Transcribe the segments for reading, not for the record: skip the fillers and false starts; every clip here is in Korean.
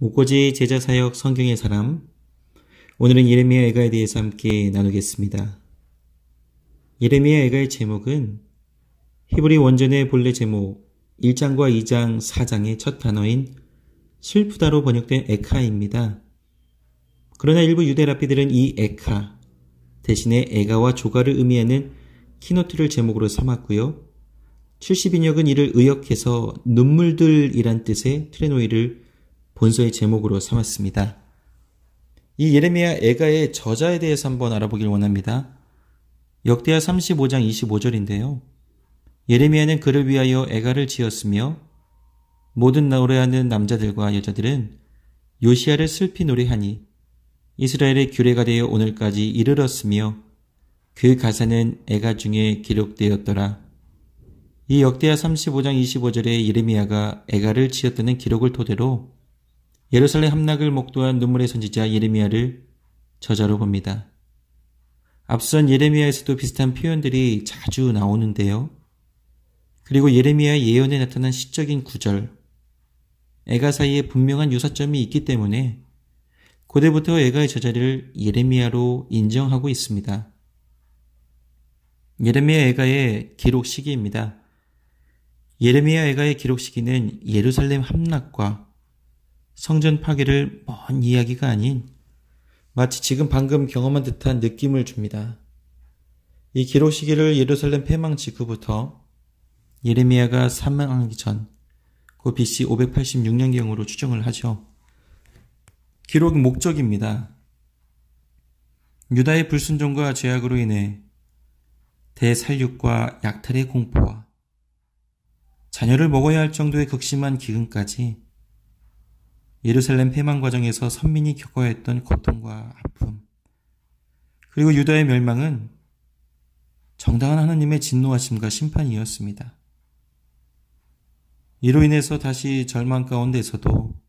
목고지 제자사역 성경의 사람, 오늘은 예레미야 애가에 대해서 함께 나누겠습니다. 예레미야 애가의 제목은 히브리 원전의 본래 제목 1장과 2장 4장의 첫 단어인 슬프다로 번역된 에카입니다. 그러나 일부 유대 랍비들은 이 에카 대신에 애가와 조가를 의미하는 키노트를 제목으로 삼았고요. 70인역은 이를 의역해서 눈물들이란 뜻의 트레노이를 본서의 제목으로 삼았습니다. 이 예레미야 애가의 저자에 대해서 한번 알아보길 원합니다. 역대하 35장 25절인데요. 예레미야는 그를 위하여 애가를 지었으며 모든 노래하는 남자들과 여자들은 요시야를 슬피 노래하니 이스라엘의 규례가 되어 오늘까지 이르렀으며 그 가사는 애가 중에 기록되었더라. 이 역대하 35장 25절에 예레미야가 애가를 지었다는 기록을 토대로 예루살렘 함락을 목도한 눈물의 선지자 예레미야를 저자로 봅니다. 앞선 예레미야에서도 비슷한 표현들이 자주 나오는데요. 그리고 예레미야의 예언에 나타난 시적인 구절, 애가 사이에 분명한 유사점이 있기 때문에 고대부터 애가의 저자를 예레미야로 인정하고 있습니다. 예레미야 애가의 기록 시기입니다. 예레미야 애가의 기록 시기는 예루살렘 함락과 성전 파괴를 먼 이야기가 아닌 마치 지금 방금 경험한 듯한 느낌을 줍니다. 이 기록 시기를 예루살렘 패망 직후부터 예레미야가 사망하기 전, 그 BC 586년경으로 추정을 하죠. 기록 목적입니다. 유다의 불순종과 죄악으로 인해 대살육과 약탈의 공포와 자녀를 먹어야 할 정도의 극심한 기근까지 예루살렘 패망 과정에서 선민이 겪어야 했던 고통과 아픔, 그리고 유다의 멸망은 정당한 하나님의 진노하심과 심판이었습니다. 이로 인해서 다시 절망 가운데서도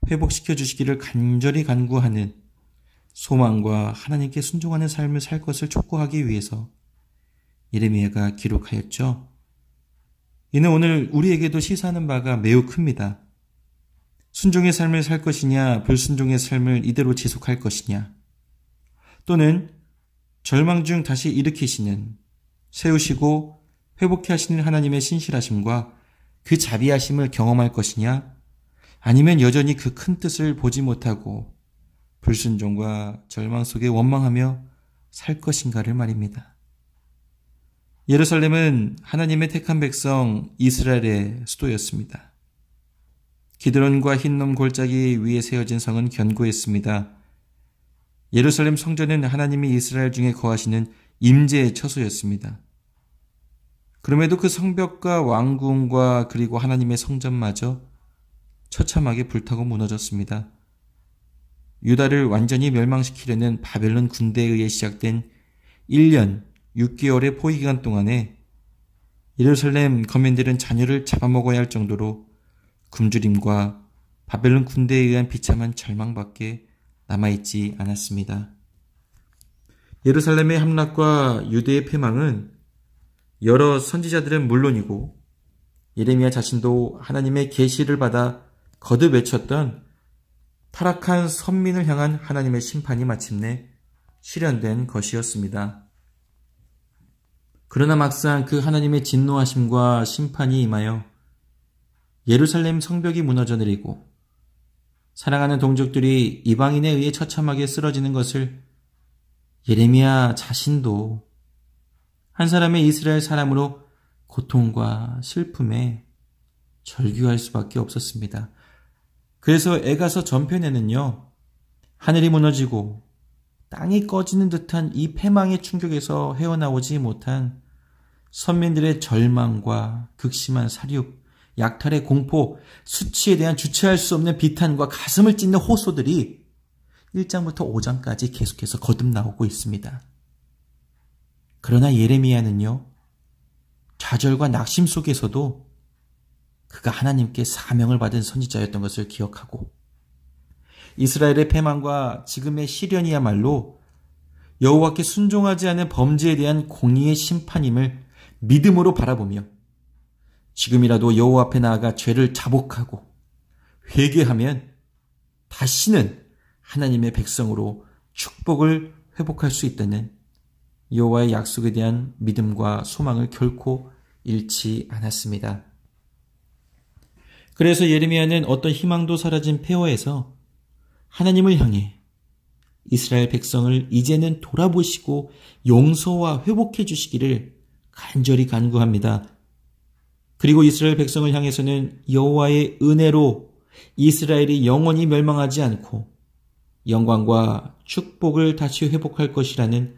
회복시켜 주시기를 간절히 간구하는 소망과 하나님께 순종하는 삶을 살 것을 촉구하기 위해서 예레미야가 기록하였죠. 이는 오늘 우리에게도 시사하는 바가 매우 큽니다. 순종의 삶을 살 것이냐, 불순종의 삶을 이대로 지속할 것이냐, 또는 절망 중 다시 일으키시는, 세우시고 회복케 하시는 하나님의 신실하심과 그 자비하심을 경험할 것이냐, 아니면 여전히 그 큰 뜻을 보지 못하고 불순종과 절망 속에 원망하며 살 것인가를 말입니다. 예루살렘은 하나님의 택한 백성 이스라엘의 수도였습니다. 기드론과 흰놈 골짜기 위에 세워진 성은 견고했습니다. 예루살렘 성전은 하나님이 이스라엘 중에 거하시는 임재의 처소였습니다. 그럼에도 그 성벽과 왕궁과 그리고 하나님의 성전마저 처참하게 불타고 무너졌습니다. 유다를 완전히 멸망시키려는 바벨론 군대에 의해 시작된 1년 6개월의 포위기간 동안에 예루살렘 거민들은 자녀를 잡아먹어야 할 정도로 굶주림과 바벨론 군대에 의한 비참한 절망밖에 남아있지 않았습니다. 예루살렘의 함락과 유대의 패망은 여러 선지자들은 물론이고 예레미야 자신도 하나님의 계시를 받아 거듭 외쳤던 타락한 선민을 향한 하나님의 심판이 마침내 실현된 것이었습니다. 그러나 막상 그 하나님의 진노하심과 심판이 임하여 예루살렘 성벽이 무너져 내리고 사랑하는 동족들이 이방인에 의해 처참하게 쓰러지는 것을 예레미야 자신도 한 사람의 이스라엘 사람으로 고통과 슬픔에 절규할 수밖에 없었습니다. 그래서 애가서 전편에는요, 하늘이 무너지고 땅이 꺼지는 듯한 이 패망의 충격에서 헤어나오지 못한 선민들의 절망과 극심한 사륙, 약탈의 공포, 수치에 대한 주체할 수 없는 비탄과 가슴을 찢는 호소들이 1장부터 5장까지 계속해서 거듭 나오고 있습니다. 그러나 예레미야는요, 좌절과 낙심 속에서도 그가 하나님께 사명을 받은 선지자였던 것을 기억하고 이스라엘의 패망과 지금의 시련이야말로 여호와께 순종하지 않은 범죄에 대한 공의의 심판임을 믿음으로 바라보며 지금이라도 여호와 앞에 나아가 죄를 자복하고 회개하면 다시는 하나님의 백성으로 축복을 회복할 수 있다는 여호와의 약속에 대한 믿음과 소망을 결코 잃지 않았습니다. 그래서 예레미야는 어떤 희망도 사라진 폐허에서 하나님을 향해 이스라엘 백성을 이제는 돌아보시고 용서와 회복해 주시기를 간절히 간구합니다. 그리고 이스라엘 백성을 향해서는 여호와의 은혜로 이스라엘이 영원히 멸망하지 않고 영광과 축복을 다시 회복할 것이라는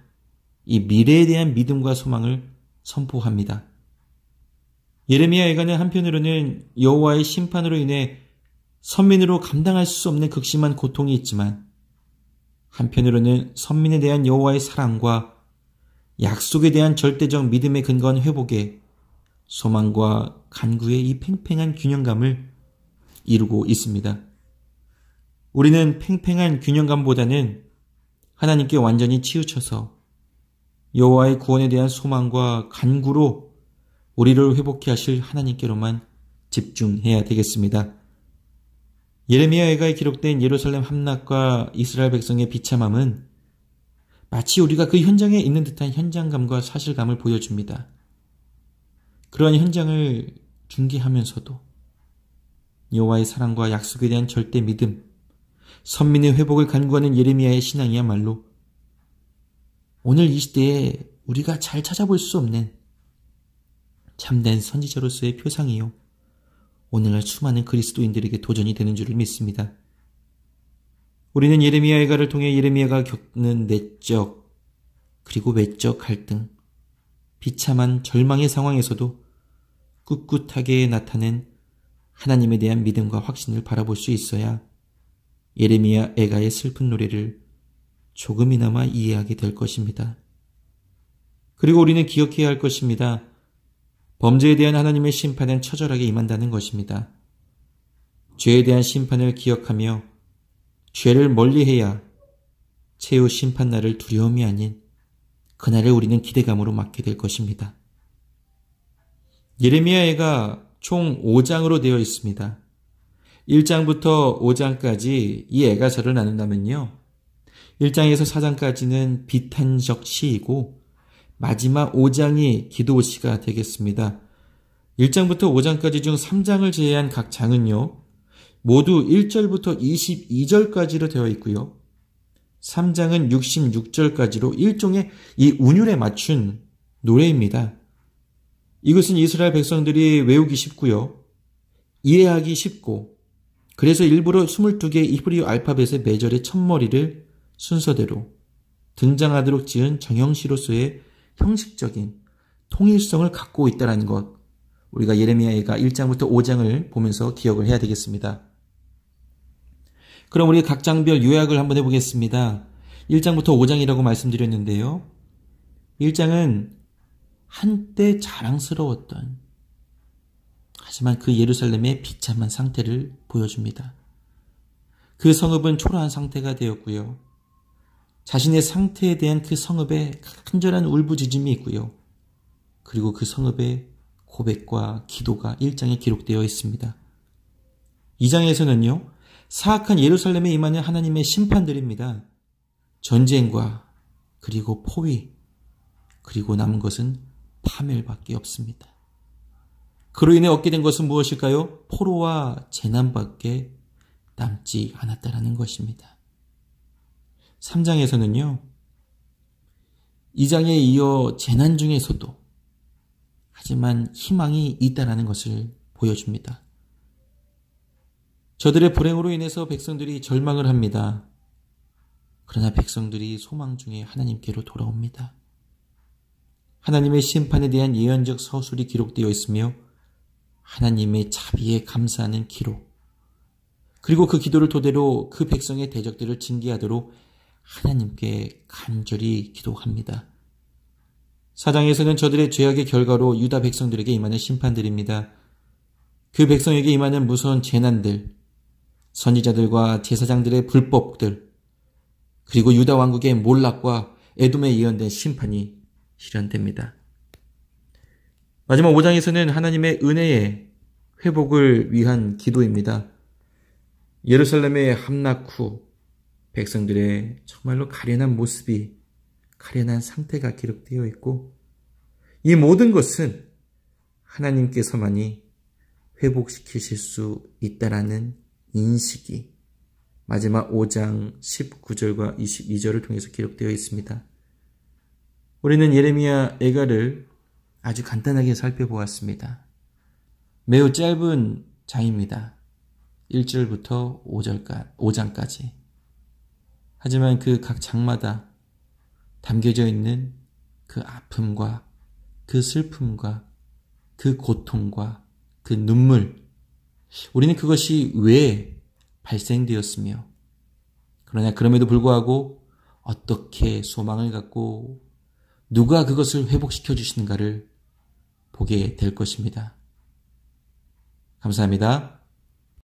이 미래에 대한 믿음과 소망을 선포합니다. 예레미야 애가는 한편으로는 여호와의 심판으로 인해 선민으로 감당할 수 없는 극심한 고통이 있지만 한편으로는 선민에 대한 여호와의 사랑과 약속에 대한 절대적 믿음에 근거한 회복에 소망과 간구의 이 팽팽한 균형감을 이루고 있습니다. 우리는 팽팽한 균형감보다는 하나님께 완전히 치우쳐서 여호와의 구원에 대한 소망과 간구로 우리를 회복해 하실 하나님께로만 집중해야 되겠습니다. 예레미야 애가에 기록된 예루살렘 함락과 이스라엘 백성의 비참함은 마치 우리가 그 현장에 있는 듯한 현장감과 사실감을 보여줍니다. 그러한 현장을 중계하면서도 여호와의 사랑과 약속에 대한 절대 믿음, 선민의 회복을 간구하는 예레미야의 신앙이야말로 오늘 이 시대에 우리가 잘 찾아볼 수 없는 참된 선지자로서의 표상이요, 오늘날 수많은 그리스도인들에게 도전이 되는 줄을 믿습니다. 우리는 예레미야 애가를 통해 예레미야가 겪는 내적 그리고 외적 갈등, 비참한 절망의 상황에서도 꿋꿋하게 나타낸 하나님에 대한 믿음과 확신을 바라볼 수 있어야 예레미야 애가의 슬픈 노래를 조금이나마 이해하게 될 것입니다. 그리고 우리는 기억해야 할 것입니다. 범죄에 대한 하나님의 심판은 처절하게 임한다는 것입니다. 죄에 대한 심판을 기억하며 죄를 멀리해야 최후 심판날을 두려움이 아닌 그날을 우리는 기대감으로 맞게 될 것입니다. 예레미야애가 총 5장으로 되어 있습니다. 1장부터 5장까지 이 애가서를 나눈다면요, 1장에서 4장까지는 비탄적 시이고 마지막 5장이 기도시가 되겠습니다. 1장부터 5장까지 중 3장을 제외한 각 장은요, 모두 1절부터 22절까지로 되어 있고요. 3장은 66절까지로 일종의 이 운율에 맞춘 노래입니다. 이것은 이스라엘 백성들이 외우기 쉽고요, 이해하기 쉽고, 그래서 일부러 22개의 히브리 알파벳의 매절의 첫머리를 순서대로 등장하도록 지은 정형시로서의 형식적인 통일성을 갖고 있다는 것, 우리가 예레미야가 1장부터 5장을 보면서 기억을 해야 되겠습니다. 그럼 우리 각 장별 요약을 한번 해보겠습니다. 1장부터 5장이라고 말씀드렸는데요, 1장은 한때 자랑스러웠던, 하지만 그 예루살렘의 비참한 상태를 보여줍니다. 그 성읍은 초라한 상태가 되었고요, 자신의 상태에 대한 그 성읍에 간절한 울부짖음이 있고요, 그리고 그 성읍의 고백과 기도가 1장에 기록되어 있습니다. 2장에서는요, 사악한 예루살렘에 임하는 하나님의 심판들입니다. 전쟁과 그리고 포위, 그리고 남은 것은 파멸밖에 없습니다. 그로 인해 얻게 된 것은 무엇일까요? 포로와 재난밖에 남지 않았다라는 것입니다. 3장에서는요, 2장에 이어 재난 중에서도 하지만 희망이 있다라는 것을 보여줍니다. 저들의 불행으로 인해서 백성들이 절망을 합니다. 그러나 백성들이 소망 중에 하나님께로 돌아옵니다. 하나님의 심판에 대한 예언적 서술이 기록되어 있으며 하나님의 자비에 감사하는 기록, 그리고 그 기도를 토대로 그 백성의 대적들을 징계하도록 하나님께 간절히 기도합니다. 4장에서는 저들의 죄악의 결과로 유다 백성들에게 임하는 심판들입니다. 그 백성에게 임하는 무서운 재난들, 선지자들과 제사장들의 불법들, 그리고 유다 왕국의 몰락과 에돔에 예언된 심판이 실현됩니다. 마지막 5장에서는 하나님의 은혜의 회복을 위한 기도입니다. 예루살렘의 함락 후 백성들의 정말로 가련한 모습이, 가련한 상태가 기록되어 있고, 이 모든 것은 하나님께서만이 회복시키실 수 있다라는 인식이 마지막 5장 19절과 22절을 통해서 기록되어 있습니다. 우리는 예레미야 애가를 아주 간단하게 살펴보았습니다. 매우 짧은 장입니다. 1절부터 5장까지. 하지만 그 각 장마다 담겨져 있는 그 아픔과 그 슬픔과 그 고통과 그 눈물, 우리는 그것이 왜 발생되었으며, 그러나 그럼에도 불구하고 어떻게 소망을 갖고 누가 그것을 회복시켜 주시는가를 보게 될 것입니다. 감사합니다.